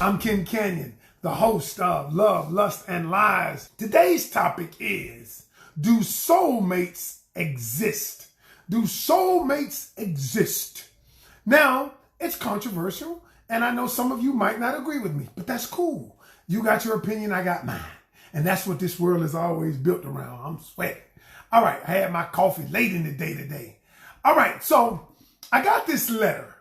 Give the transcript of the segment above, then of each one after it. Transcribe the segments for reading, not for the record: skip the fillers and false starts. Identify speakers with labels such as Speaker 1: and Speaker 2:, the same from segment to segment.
Speaker 1: I'm Ken Canion, the host of Love, Lust, and Lies. Today's topic is, do soulmates exist? Do soulmates exist? Now, it's controversial, and I know some of you might not agree with me, but that's cool. You got your opinion, I got mine. And that's what this world is always built around. I'm sweating. All right, I had my coffee late in the day today. All right, so I got this letter.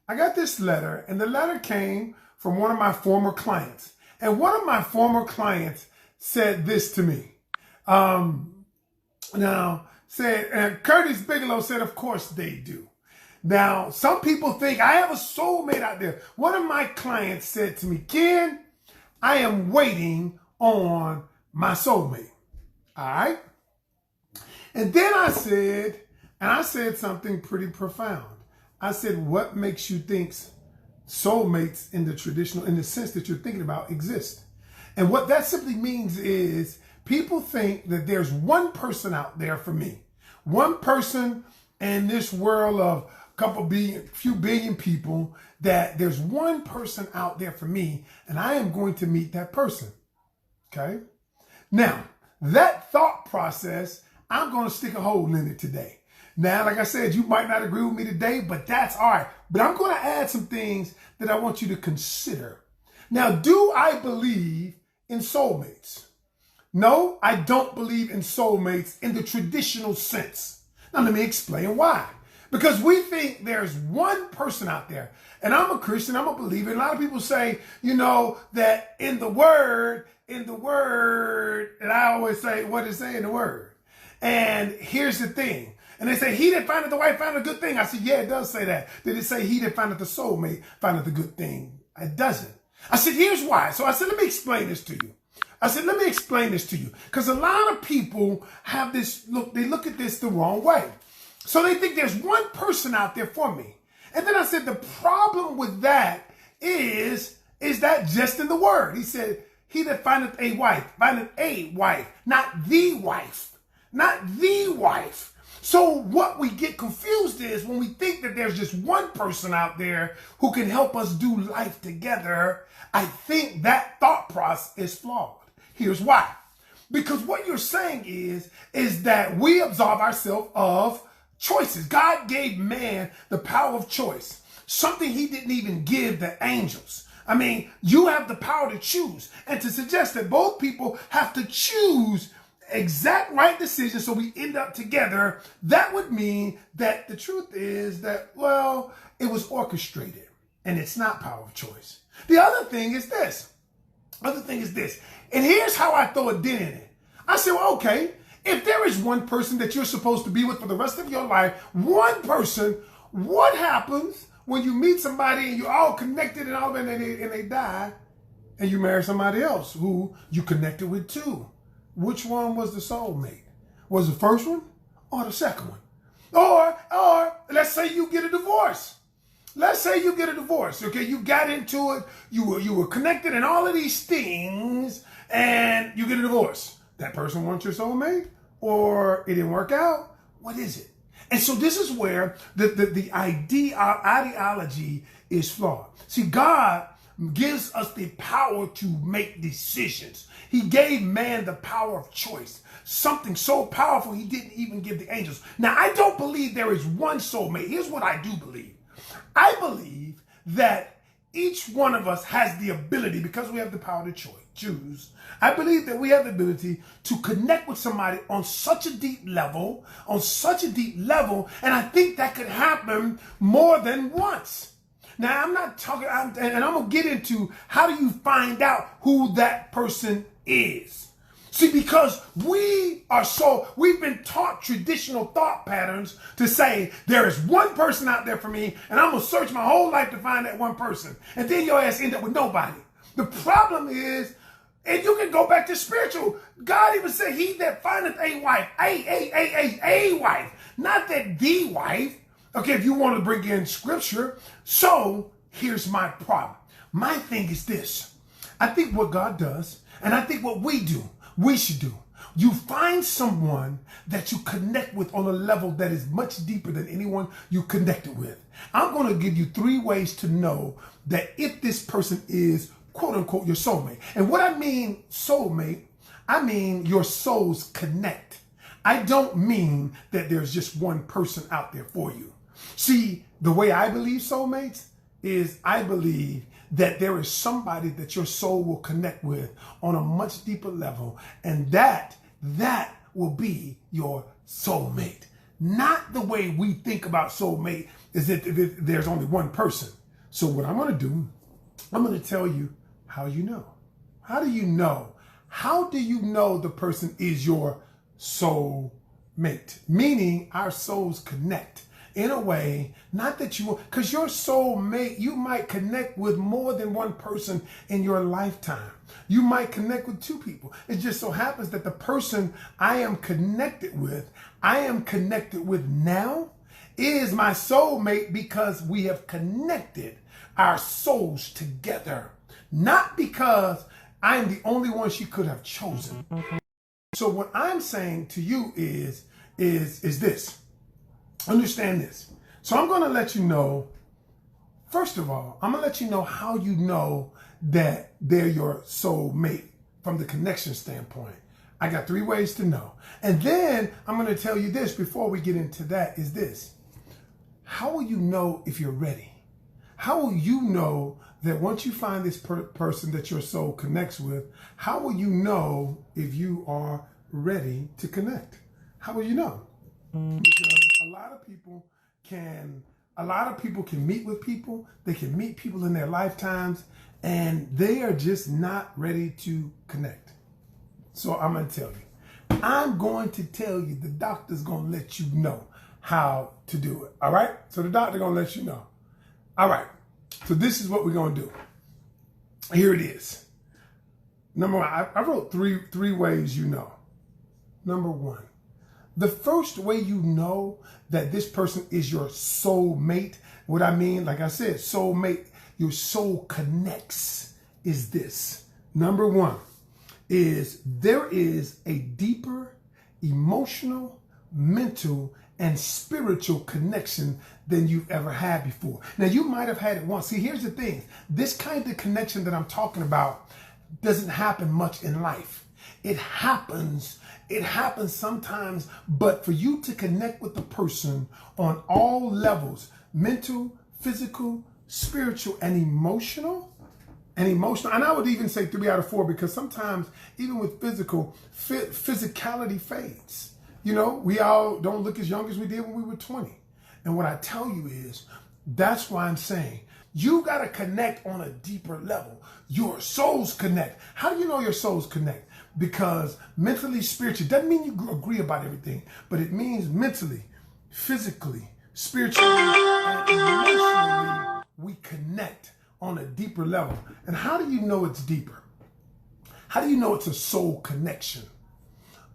Speaker 1: And the letter came from one of my former clients. And one of my former clients said this to me. Curtis Bigelow said, of course they do. Now, some people think I have a soulmate out there. One of my clients said to me, Ken, I am waiting on my soulmate. All right. And then I said something pretty profound. I said, what makes you think soulmates in the sense that you're thinking about exist? And what that simply means is people think that there's one person out there for me. One person in this world of few billion people, that there's one person out there for me and I am going to meet that person. Okay. Now, that thought process, I'm going to stick a hole in it today. Now, like I said, you might not agree with me today, but that's all right. But I'm going to add some things that I want you to consider. Now, do I believe in soulmates? No, I don't believe in soulmates in the traditional sense. Now, let me explain why. Because we think there's one person out there. And I'm a Christian, I'm a believer. And a lot of people say, that in the word, and I always say, what does it say in the word? And here's the thing. And they say, he that findeth the wife findeth a good thing. I said, yeah, it does say that. Did it say he that findeth the soulmate findeth a good thing? It doesn't. I said, here's why. So I said, let me explain this to you. Because a lot of people have this look, they look at this the wrong way. So they think there's one person out there for me. And then I said, the problem with that is that just in the word. He said, he that findeth a wife, not the wife, not the wife. So what we get confused is when we think that there's just one person out there who can help us do life together. I think that thought process is flawed. Here's why. Because what you're saying is that we absolve ourselves of choices. God gave man the power of choice, something he didn't even give the angels. I mean, you have the power to choose, and to suggest that both people have to choose exact right decision so we end up together, that would mean that the truth is that, well, it was orchestrated and it's not power of choice. The other thing is this. And here's how I throw a dent in it. I say, well, okay, if there is one person that you're supposed to be with for the rest of your life, one person, what happens when you meet somebody and you're all connected and all of it and they die and you marry somebody else who you connected with too? Which one was the soulmate? Was the first one or the second one? Or let's say you get a divorce. Okay, you got into it, you were connected and all of these things, and you get a divorce. That person wants your soulmate, or it didn't work out? What is it? And so this is where the ideology is flawed. See, God gives us the power to make decisions. He gave man the power of choice, something so powerful he didn't even give the angels. Now, I don't believe there is one soulmate. Here's what I do believe. I believe that each one of us has the ability, because we have the power to choose. I believe that we have the ability to connect with somebody on such a deep level, and I think that could happen more than once. Now, I'm not talking, and I'm going to get into how do you find out who that person is. See, because we've been taught traditional thought patterns to say there is one person out there for me, and I'm going to search my whole life to find that one person. And then your ass end up with nobody. The problem is, and you can go back to spiritual. God even said, he that findeth a wife, a wife, not that the wife. Okay, if you want to bring in scripture. So here's my problem. My thing is this. I think what God does, and I think what we should do. You find someone that you connect with on a level that is much deeper than anyone you connected with. I'm going to give you 3 ways to know that if this person is quote unquote, your soulmate. And what I mean soulmate, I mean your souls connect. I don't mean that there's just one person out there for you. See, the way I believe soulmates is I believe that there is somebody that your soul will connect with on a much deeper level, and that will be your soulmate. Not the way we think about soulmate is that there's only one person. So what I'm going to do, I'm going to tell you how you know. How do you know? How do you know the person is your soulmate? Meaning our souls connect in a way, not that you, because your soulmate, you might connect with more than one person in your lifetime. You might connect with two people. It just so happens that the person I am connected with now is my soulmate because we have connected our souls together. Not because I'm the only one she could have chosen. So what I'm saying to you is this. Understand this. So I'm going to let you know, first of all, I'm going to let you know how you know that they're your soulmate from the connection standpoint. I got 3 ways to know. And then I'm going to tell you this before we get into that is this. How will you know if you're ready? How will you know that once you find this person that your soul connects with, how will you know if you are ready to connect? How will you know? Because a lot of people can meet with people. They can meet people in their lifetimes, and they are just not ready to connect. So I'm going to tell you. I'm going to tell you. The doctor's going to let you know how to do it. All right? So the doctor's going to let you know. All right. So this is what we're going to do. Here it is. Number one, I wrote three ways you know. Number one, the first way you know that this person is your soulmate, what I mean, like I said, soulmate, your soul connects, is this. Number one is there is a deeper emotional, mental, and spiritual connection than you've ever had before. Now, you might have had it once. See, here's the thing. This kind of connection that I'm talking about doesn't happen much in life. It happens sometimes, but for you to connect with the person on all levels, mental, physical, spiritual, and emotional, and I would even say 3 out of 4, because sometimes even with physicality fades. You know, we all don't look as young as we did when we were 20. And what I tell you is, that's why I'm saying, you got to connect on a deeper level. Your souls connect. How do you know your souls connect? Because mentally, spiritually, doesn't mean you agree about everything, but it means mentally, physically, spiritually, and emotionally, we connect on a deeper level. And how do you know it's deeper? How do you know it's a soul connection?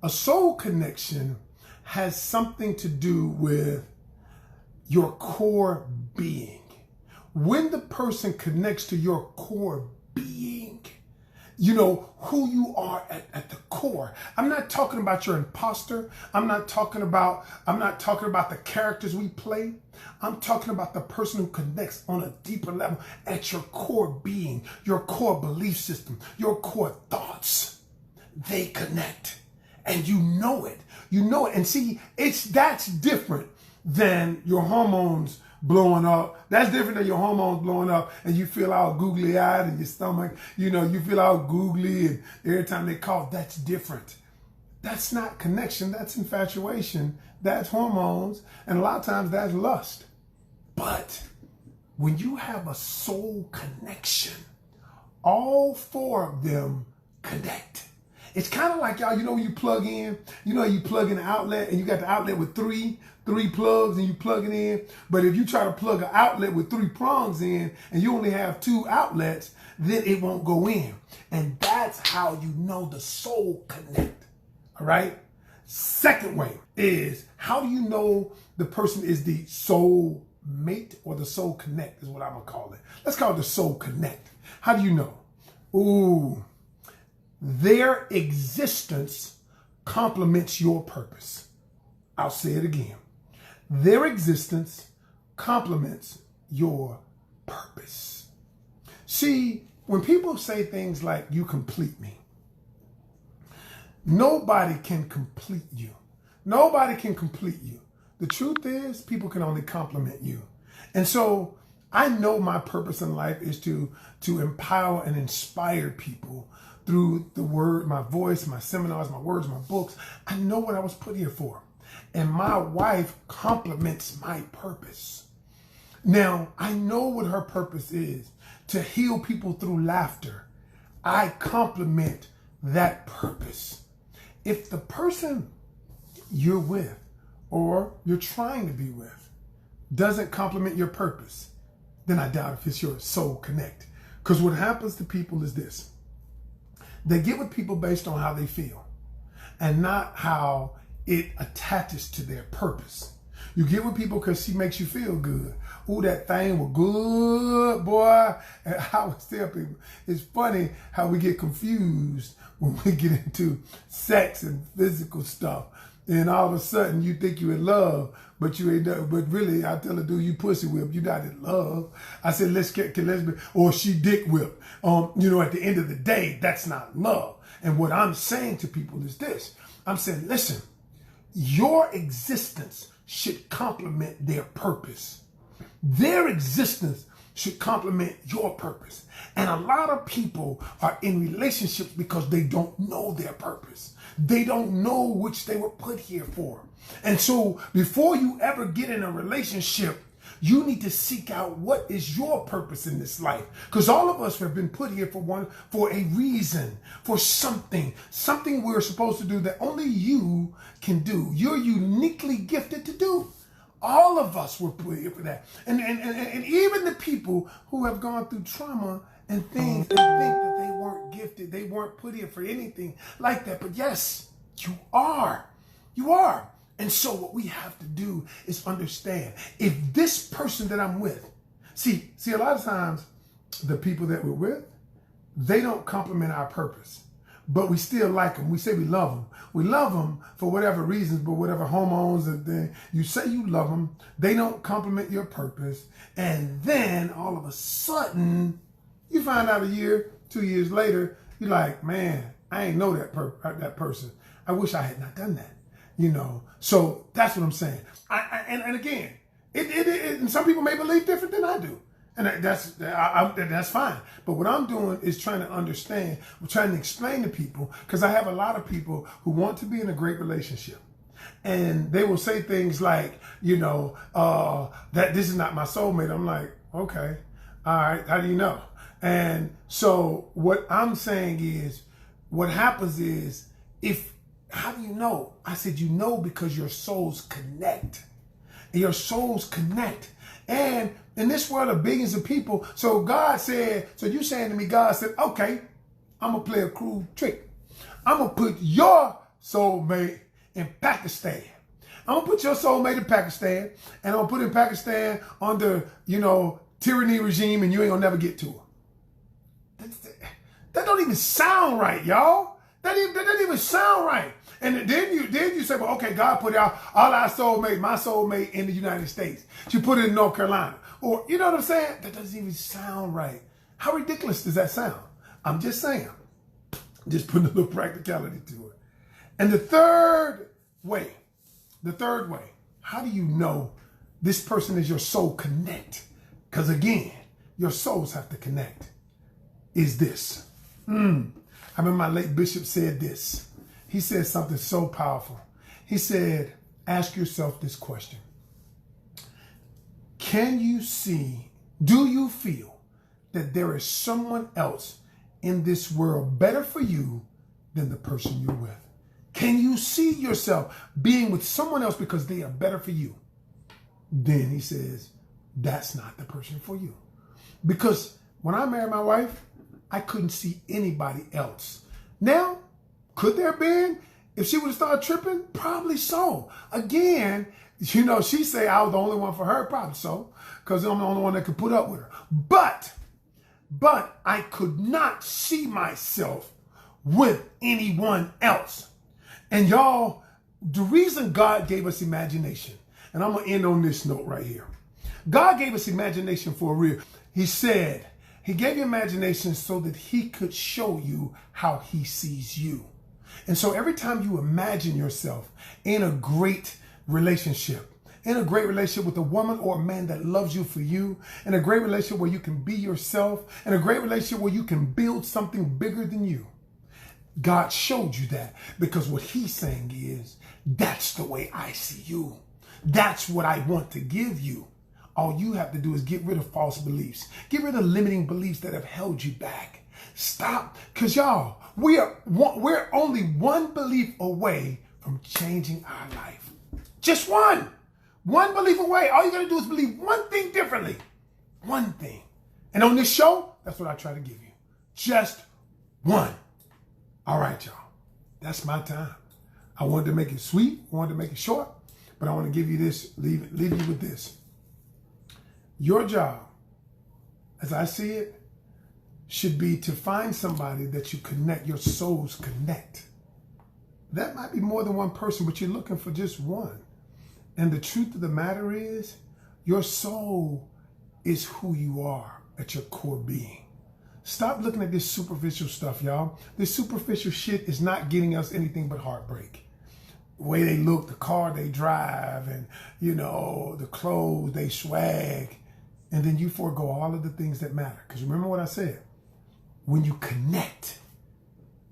Speaker 1: A soul connection has something to do with your core being. When the person connects to your core being, you know who you are at the core. I'm not talking about your imposter. I'm not talking about the characters we play. I'm talking about the person who connects on a deeper level at your core being, your core belief system, your core thoughts. They connect. And you know it. You know it. And see, that's different than your hormones blowing up. That's different than your hormones blowing up and you feel all googly eyed in your stomach. You know, you feel all googly and every time they cough. That's different. That's not connection. That's infatuation. That's hormones. And a lot of times that's lust. But when you have a soul connection, all 4 of them connect. It's kind of like, y'all, you know, you plug in the outlet and you got the outlet with three plugs and you plug it in. But if you try to plug an outlet with 3 prongs in and you only have 2 outlets, then it won't go in. And that's how you know the soul connect. All right. Second way is, how do you know the person is the soul mate or the soul connect is what I'm going to call it. Let's call it the soul connect. How do you know? Ooh. Their existence complements your purpose. I'll say it again. Their existence complements your purpose. See, when people say things like, you complete me, nobody can complete you. Nobody can complete you. The truth is, people can only compliment you. And so I know my purpose in life is to empower and inspire people through the word, my voice, my seminars, my words, my books. I know what I was put here for. And my wife complements my purpose. Now, I know what her purpose is, to heal people through laughter. I complement that purpose. If the person you're with or you're trying to be with doesn't complement your purpose, then I doubt if it's your soul connect. Because what happens to people is this. They get with people based on how they feel and not how it attaches to their purpose. You get with people because she makes you feel good. Ooh, that thing was good, boy. And I always tell people, it's funny how we get confused when we get into sex and physical stuff. And all of a sudden you think you're in love, but you ain't. But really, I tell a dude, you pussy whip, you're not in love. I said, let's be, or she dick whip. At the end of the day, that's not love. And what I'm saying to people is this. I'm saying, listen, your existence should complement their purpose. Their existence should complement your purpose. And a lot of people are in relationships because they don't know their purpose. They don't know which they were put here for. And so before you ever get in a relationship, you need to seek out what is your purpose in this life. Because all of us have been put here for a reason, for something we're supposed to do that only you can do. You're uniquely gifted to do. All of us were put here for that. And even the people who have gone through trauma and things, they think that they weren't gifted. They weren't put here for anything like that. But yes, you are. You are. And so what we have to do is understand, if this person that I'm with, see, a lot of times the people that we're with, they don't complement our purpose, but we still like them. We say we love them. We love them for whatever reasons, but whatever hormones and then you say you love them, they don't complement your purpose. And then all of a sudden you find out a year, 2 years later, you're like, man, I ain't know that person. I wish I had not done that. So that's what I'm saying. And again, and some people may believe different than I do, and that's fine. But what I'm doing is trying to understand. I'm trying to explain to people, because I have a lot of people who want to be in a great relationship, and they will say things like, that this is not my soulmate. I'm like, okay, all right, how do you know? And so what I'm saying is, what happens is, how do you know? I said, you know, because your souls connect. Your souls connect. And in this world of billions of people, so God said, so you saying to me, God said, okay, I'm going to play a cruel trick. I'm going to put your soulmate in Pakistan. I'm going to put your soulmate in Pakistan, and I'm going to put in Pakistan under, tyranny regime, and you ain't going to never get to her. That don't even sound right, y'all. That doesn't even sound right. And then you say, well, okay, God put out all our soulmate, my soulmate in the United States. She put it in North Carolina. Or, you know what I'm saying? That doesn't even sound right. How ridiculous does that sound? I'm just saying. Just putting a little practicality to it. And the third way, how do you know this person is your soul connect? Because again, your souls have to connect, is this. I remember my late bishop said this. He said something so powerful. He said, ask yourself this question. Do you feel that there is someone else in this world better for you than the person you're with? Can you see yourself being with someone else because they are better for you? Then he says, that's not the person for you. Because when I married my wife, I couldn't see anybody else. Now, could there have been? If she would have started tripping? Probably so. Again, she say I was the only one for her. Probably so. Because I'm the only one that could put up with her. But I could not see myself with anyone else. And y'all, the reason God gave us imagination, and I'm going to end on this note right here. God gave us imagination for a reason. He said, He gave you imagination so that he could show you how he sees you. And so every time you imagine yourself in a great relationship with a woman or a man that loves you for you, in a great relationship where you can be yourself, in a great relationship where you can build something bigger than you, God showed you that, because what he's saying is, that's the way I see you. That's what I want to give you. All you have to do is get rid of false beliefs. Get rid of limiting beliefs that have held you back. Stop, because y'all, we're only one belief away from changing our life. Just one. One belief away. All you got to do is believe one thing differently. One thing. And on this show, that's what I try to give you. Just one. All right, y'all. That's my time. I wanted to make it sweet. I wanted to make it short. But I want to give you this, leave you with this. Your job, as I see it, should be to find somebody that you connect, your souls connect. That might be more than one person, but you're looking for just one. And the truth of the matter is, your soul is who you are at your core being. Stop looking at this superficial stuff, y'all. This superficial shit is not getting us anything but heartbreak. The way they look, the car they drive, and, the clothes they swag. And then you forego all of the things that matter. Because remember what I said. When you connect,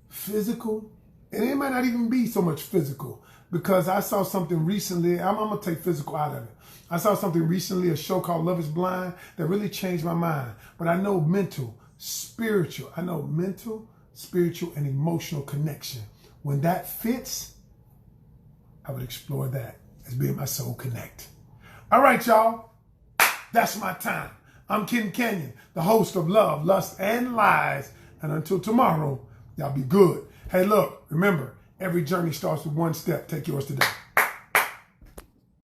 Speaker 1: physical, and it might not even be so much physical, because I saw something recently, I'm going to take physical out of it. I saw something recently, a show called Love is Blind, that really changed my mind. But I know mental, spiritual, and emotional connection. When that fits, I would explore that as being my soul connect. All right, y'all. That's my time. I'm Ken Canion, the host of Love, Lust, and Lies. And until tomorrow, y'all be good. Hey, look, remember, every journey starts with one step. Take yours today.